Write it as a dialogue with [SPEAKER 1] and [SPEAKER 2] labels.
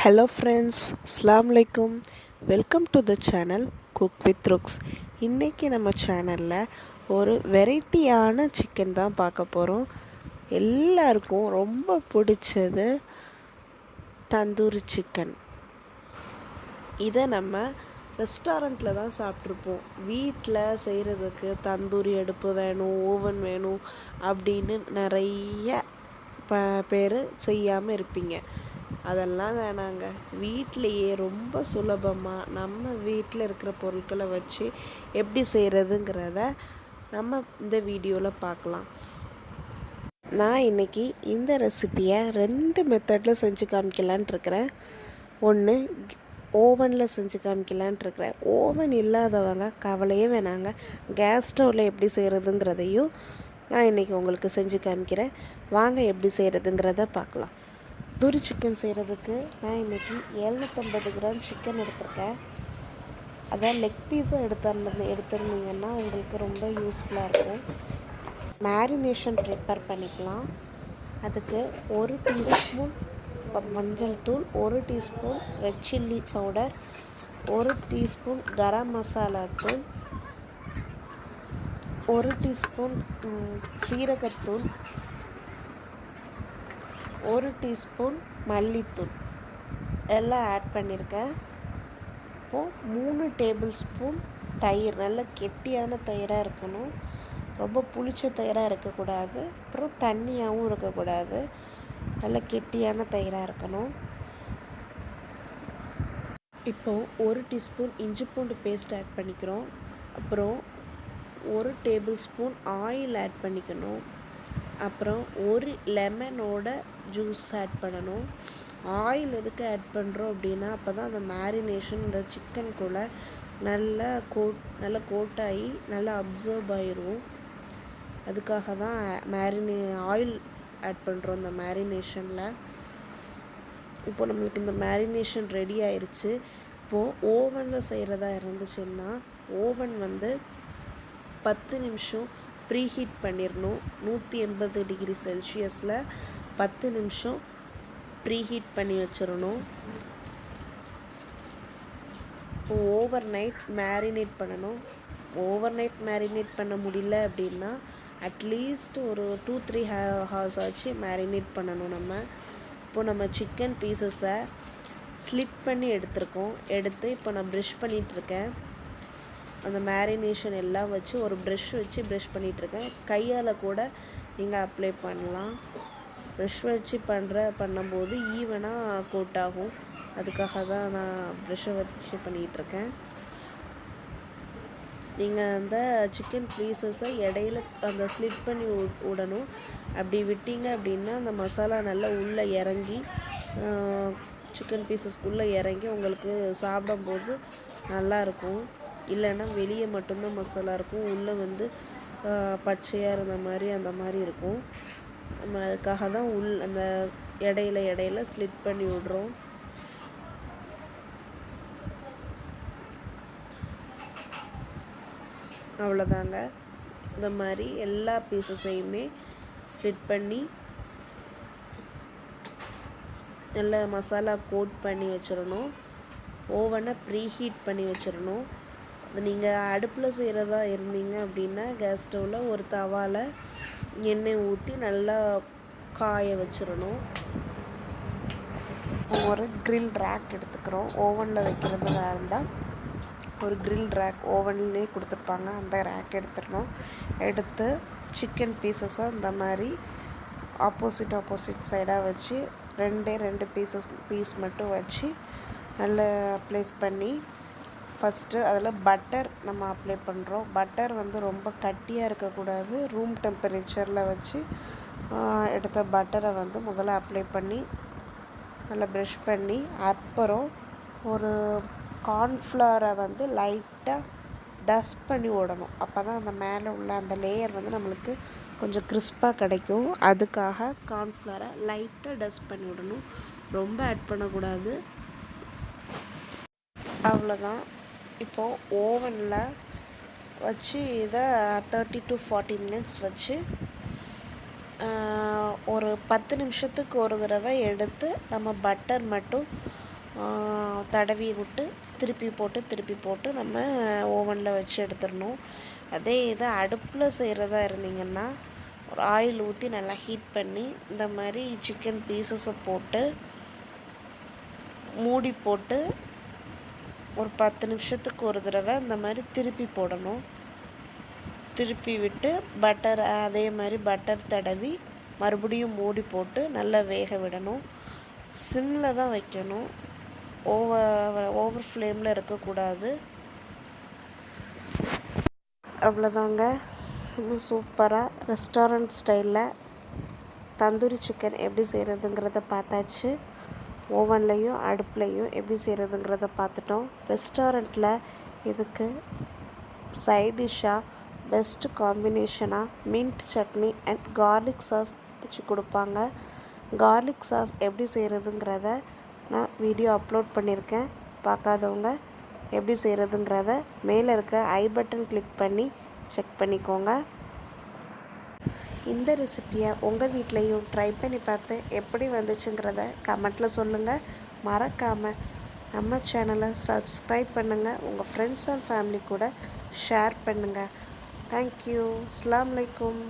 [SPEAKER 1] Hello friends, Assalamu alaikum. Welcome to the channel Cook with Ruks. இன்றைக்கி நம்ம சேனலில் ஒரு வெரைட்டியான சிக்கன் தான் பார்க்க போகிறோம். எல்லாருக்கும் ரொம்ப பிடிச்சது தந்தூரி சிக்கன். இதை நம்ம ரெஸ்டாரண்ட்டில் தான் சாப்பிட்ருப்போம். வீட்டில் செய்கிறதுக்கு தந்தூரி அடுப்பு வேணும், ஓவன் வேணும் அப்படின்னு நிறைய பேர் செய்யாமல் இருப்பீங்க. அதெல்லாம் வேணாங்க. வீட்டிலையே ரொம்ப சுலபமாக நம்ம வீட்டில் இருக்கிற பொருட்களை வச்சு எப்படி செய்கிறதுங்கிறத நம்ம இந்த வீடியோவில் பார்க்கலாம். நான் இன்றைக்கி இந்த ரெசிப்பியை 2 மெத்தடில் செஞ்சு காமிக்கலான்ட்டு இருக்கிறேன். ஒன்று ஓவனில் செஞ்சு காமிக்கலான்ட்டு இருக்கிறேன். ஓவன் இல்லாதவங்க கவலையே வேணாங்க. கேஸ் ஸ்டவ்வில் எப்படி செய்கிறதுங்கிறதையும் நான் இன்றைக்கி உங்களுக்கு செஞ்சு காமிக்கிறேன். வாங்க எப்படி செய்கிறதுங்கிறத பார்க்கலாம். தந்தூரி சிக்கன் செய்கிறதுக்கு நான் இன்றைக்கி 750 கிராம் சிக்கன் எடுத்திருக்கேன். அதை லெக் பீஸை எடுத்திருந்தீங்கன்னா உங்களுக்கு ரொம்ப யூஸ்ஃபுல்லாக இருக்கும். மேரினேஷன் ப்ரிப்பேர் பண்ணிக்கலாம். அதுக்கு 1 டீஸ்பூன் மஞ்சள் தூள், 1 teaspoon red chilli powder, 1 teaspoon garam masala தூள், 1 டீஸ்பூன் சீரகத்தூள், 1 டீஸ்பூன் மல்லித்தூள் எல்லாம் ஆட் பண்ணியிருக்கேன். இப்போது 3 டேபிள் ஸ்பூன் தயிர், நல்ல கெட்டியான தயிராக இருக்கணும். ரொம்ப புளிச்ச தயிராக இருக்கக்கூடாது, அப்புறம் தண்ணியாகவும் இருக்கக்கூடாது. நல்ல கெட்டியான தயிராக இருக்கணும். இப்போது 1 டீஸ்பூன் இஞ்சி பூண்டு பேஸ்ட் ஆட் பண்ணிக்கிறோம். அப்புறம் 1 டேபிள் ஸ்பூன் ஆயில் ஆட் பண்ணிக்கணும். அப்புறம் 1 லெமனோட ஜூஸ் ஆட் பண்ணணும். ஆயில் எதுக்கு ஆட் பண்ணுறோம் அப்படின்னா அப்போ தான் அந்த மேரினேஷன் இந்த சிக்கனுக்குள்ளே நல்லா கோட்டாகி நல்லா அப்சர்வ் ஆயிரும். அதுக்காக தான் ஆயில் ஆட் பண்ணுறோம் இந்த மேரினேஷனில். இப்போது நம்மளுக்கு இந்த மேரினேஷன் ரெடி ஆயிடுச்சு. இப்போது ஓவனில் செய்கிறதா இருந்துச்சுன்னா ஓவன் 10 நிமிஷம் ப்ரீஹீட் பண்ணிடணும். 180 டிகிரி செல்சியஸில் 10 நிமிஷம் ப்ரீஹீட் பண்ணி வச்சிடணும். ஓவர் நைட் மேரினேட் பண்ணணும். ஓவர் நைட் மேரினேட் பண்ண முடியல அப்படின்னா அட்லீஸ்ட் ஒரு 2-3 ஹவர்ஸ் ஆச்சு மேரினேட் பண்ணணும். நம்ம சிக்கன் பீசஸை ஸ்லிட் பண்ணி எடுத்து இப்போ நான் ப்ரஷ் பண்ணிகிட்ருக்கேன். அந்த மேரினேஷன் எல்லாம் வச்சு ஒரு ப்ரஷ் வச்சு ப்ரஷ் பண்ணிகிட்ருக்கேன். கையால் கூட நீங்கள் அப்ளை பண்ணலாம். ப்ரஷ் வச்சு பண்ணும்போது ஈவனாக கோட் ஆகும். அதுக்காக தான் நான் ப்ரஷ்ஷை வச்சு பண்ணிகிட்ருக்கேன். நீங்கள் அந்த சிக்கன் பீசஸை இடையில அந்த ஸ்லிட் பண்ணி விடணும். அப்படி விட்டீங்க அப்படின்னா அந்த மசாலா நல்லா உள்ளே இறங்கி சிக்கன் பீசஸ்க்குள்ளே இறங்கி உங்களுக்கு சாப்பிடும்போது நல்லாயிருக்கும். இல்லைன்னா வெளியே மட்டும்தான் மசாலா இருக்கும், உள்ளே பச்சையாக அந்த மாதிரி இருக்கும். நம்ம அதுக்காக தான் அந்த இடையில ஸ்லிட் பண்ணி விடுறோம். அவ்வளோதாங்க. இந்த மாதிரி எல்லா பீசஸையுமே ஸ்லிட் பண்ணி நல்லா மசாலா கோட் பண்ணி வச்சிடணும். ஓவனை ப்ரீஹீட் பண்ணி வச்சிடணும். அது நீங்கள் அடுப்பில் செய்கிறதா இருந்தீங்க அப்படின்னா கேஸ் ஸ்டவ்வில் ஒரு தவாவில் எண்ணெய் ஊற்றி நல்லா காய வச்சிடணும். ஒரு க்ரில் ரேக் எடுத்துக்கிறோம். ஓவனில் வைக்கிறதா இருந்தால் ஒரு க்ரில் ரேக் ஓவன்லேயே கொடுத்துருப்பாங்க, அந்த ரேக் எடுத்து சிக்கன் பீசஸை இந்த மாதிரி ஆப்போசிட் சைடாக வச்சு 2 பீஸ் மட்டும் வச்சு நல்லா ப்ளேஸ் பண்ணி ஃபஸ்ட்டு அதில் பட்டர் நம்ம அப்ளை பண்ணுறோம். பட்டர் ரொம்ப கட்டியாக இருக்கக்கூடாது. ரூம் டெம்பரேச்சரில் வச்சு எடுத்த பட்டரை முதல்ல அப்ளை பண்ணி நல்லா ப்ரஷ் பண்ணி அப்புறம் ஒரு கார்ன்ஃப்ளவரை லைட்டாக டஸ்ட் பண்ணி விடணும். அப்போ தான் அந்த மேலே உள்ள அந்த லேயர் நம்மளுக்கு கொஞ்சம் கிறிஸ்பாக கிடைக்கும். அதுக்காக கார்ன்ஃப்ளவரை லைட்டாக டஸ்ட் பண்ணி விடணும், ரொம்ப ஆட் பண்ணக்கூடாது. அவ்வளோதான். இப்போது ஓவனில் வச்சு இதை 30 to 40 மினிட்ஸ் வச்சு ஒரு 10 நிமிஷத்துக்கு ஒரு தடவை எடுத்து நம்ம பட்டர் மட்டும் தடவி விட்டு திருப்பி போட்டு நம்ம ஓவனில் வச்சு எடுத்துடணும். அதே இதை அடுப்பில் செய்கிறதா இருந்தீங்கன்னா ஒரு ஆயில் ஊற்றி நல்லா ஹீட் பண்ணி இந்த மாதிரி சிக்கன் பீசஸை போட்டு மூடி போட்டு ஒரு 10 நிமிஷத்துக்கு ஒரு தடவை இந்த மாதிரி திருப்பி போடணும். திருப்பி விட்டு அதே மாதிரி பட்டர் தடவி மறுபடியும் மூடி போட்டு நல்லா வேக விடணும். சிம்மில் தான் வைக்கணும், ஓவர் ஃப்ளேமில் இருக்கக்கூடாது. அவ்வளோதாங்க. இன்னும் சூப்பராக ரெஸ்டாரண்ட் ஸ்டைலில் தந்தூரி சிக்கன் எப்படி செய்கிறதுங்கிறத பார்த்தாச்சு. ஓவன்லேயும் அடுப்புலையும் எப்படி செய்கிறதுங்கிறத பார்த்துட்டோம். ரெஸ்டாரண்ட்டில் இதுக்கு சைட் டிஷ்ஷாக பெஸ்ட்டு காம்பினேஷனாக mint chutney and garlic sauce வச்சு கொடுப்பாங்க. கார்லிக் சாஸ் எப்படி செய்கிறதுங்கிறத நான் வீடியோ அப்லோட் பண்ணியிருக்கேன். பார்க்காதவங்க எப்படி செய்கிறதுங்கிறத மேலே இருக்க ஐ பட்டன் கிளிக் பண்ணி செக் பண்ணிக்கோங்க. இந்த ரெசிப்பியை உங்கள் வீட்லேயும் ட்ரை பண்ணி பார்த்து எப்படி வந்துச்சுங்கிறத கமெண்ட்டில் சொல்லுங்கள். மறக்காமல் நம்ம சேனலை சப்ஸ்கிரைப் பண்ணுங்கள். உங்கள் ஃப்ரெண்ட்ஸ் அண்ட் ஃபேமிலி கூட ஷேர் பண்ணுங்கள். தேங்க்யூ. அஸ்ஸலாமு அலைக்கும்.